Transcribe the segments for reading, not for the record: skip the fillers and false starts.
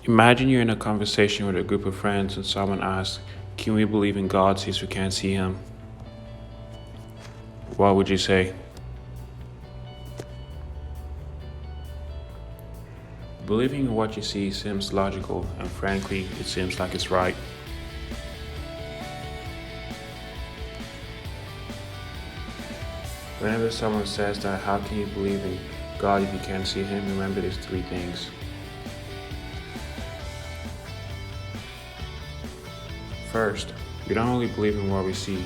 Imagine you're in a conversation with a group of friends and someone asks, "Can we believe in God since we can't see Him?" What would you say? Believing in what you see seems logical, and frankly, it seems like it's right. Whenever someone says that, how can you believe in God if you can't see Him? Remember these three things. First, we don't only believe in what we see.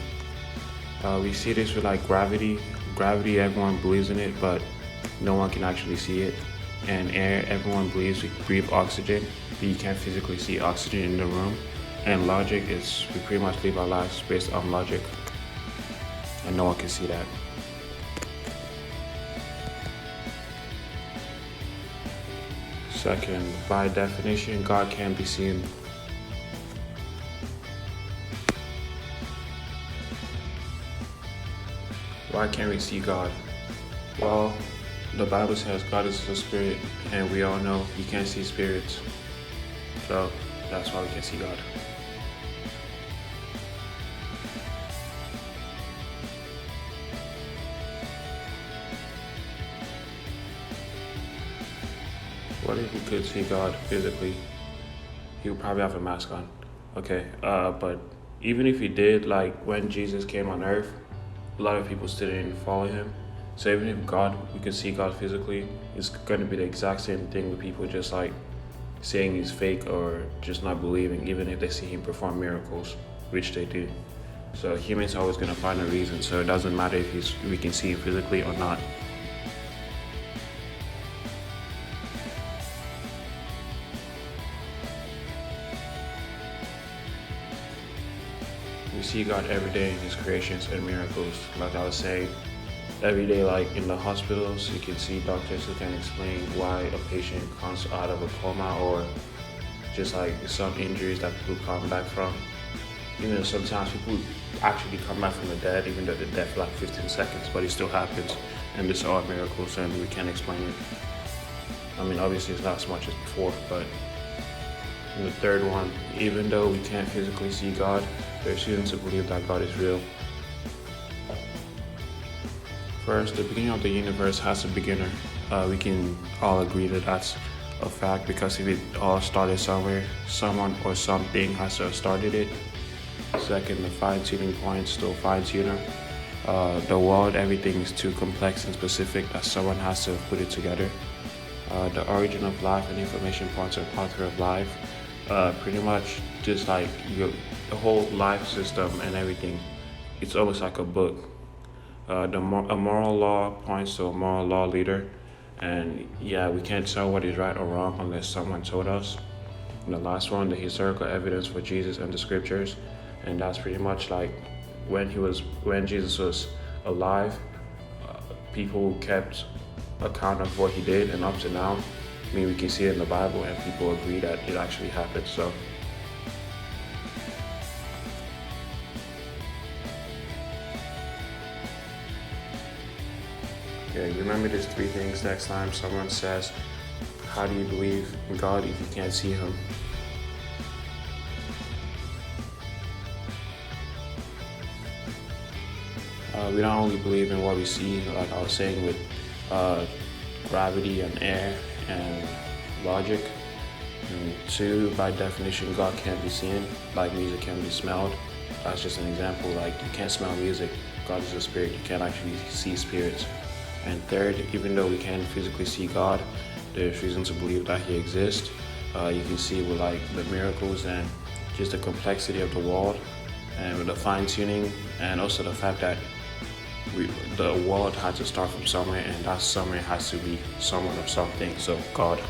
We see this with like gravity. Gravity, everyone believes in it, but no one can actually see it. And air, everyone believes we breathe oxygen, but you can't physically see oxygen in the room. And logic is we pretty much live our lives based on logic, and no one can see that. Second, by definition, God can't be seen. Why can't we see God? Well, the Bible says God is a spirit, and we all know you can't see spirits. So that's why we can't see God. What if you could see God physically? He would probably have a mask on. Okay, but even if he did, like when Jesus came on earth, a lot of people still didn't follow him. So even if we could see God physically, it's going to be the exact same thing with people just like saying he's fake or just not believing, even if they see him perform miracles, which they do. So humans are always going to find a reason. So it doesn't matter if we can see him physically or not. We see God every day in His creations and miracles. Like I was saying, every day, like in the hospitals, you can see doctors who can explain why a patient comes out of a coma, or just like some injuries that people come back from. Even sometimes people actually come back from the dead, even though they're dead for like 15 seconds, but it still happens. And these are miracles, and we can't explain it. I mean, obviously it's not as much as before, but and the third one, even though we can't physically see God, there's reason to believe that God is real. First, the beginning of the universe has a beginner. We can all agree that that's a fact, because if it all started somewhere, someone or something has to have started it. Second, the fine-tuning point, still fine-tuner. The world, everything is too complex and specific that someone has to put it together. The origin of life and information points are author of life. Pretty much just like the whole life system and everything, it's almost like a book. A moral law points to a moral law leader, and yeah, we can't tell what is right or wrong unless someone told us. And the last one, the historical evidence for Jesus and the scriptures, and that's pretty much like when Jesus was alive, people kept account of what he did, and up to now, I mean, we can see it in the Bible, and people agree that it actually happened. So. Okay, remember these three things next time someone says, "How do you believe in God if you can't see Him?" We don't only believe in what we see, like I was saying, with gravity and air and logic. And two, by definition, God can't be seen, like music can be smelled. That's just an example, like you can't smell music. God is a spirit, you can't actually see spirits. And third, even though we can't physically see God, there's reason to believe that He exists. You can see with like the miracles and just the complexity of the world, and with the fine-tuning, and also the fact that the world had to start from somewhere, and that somewhere has to be someone or something. So God.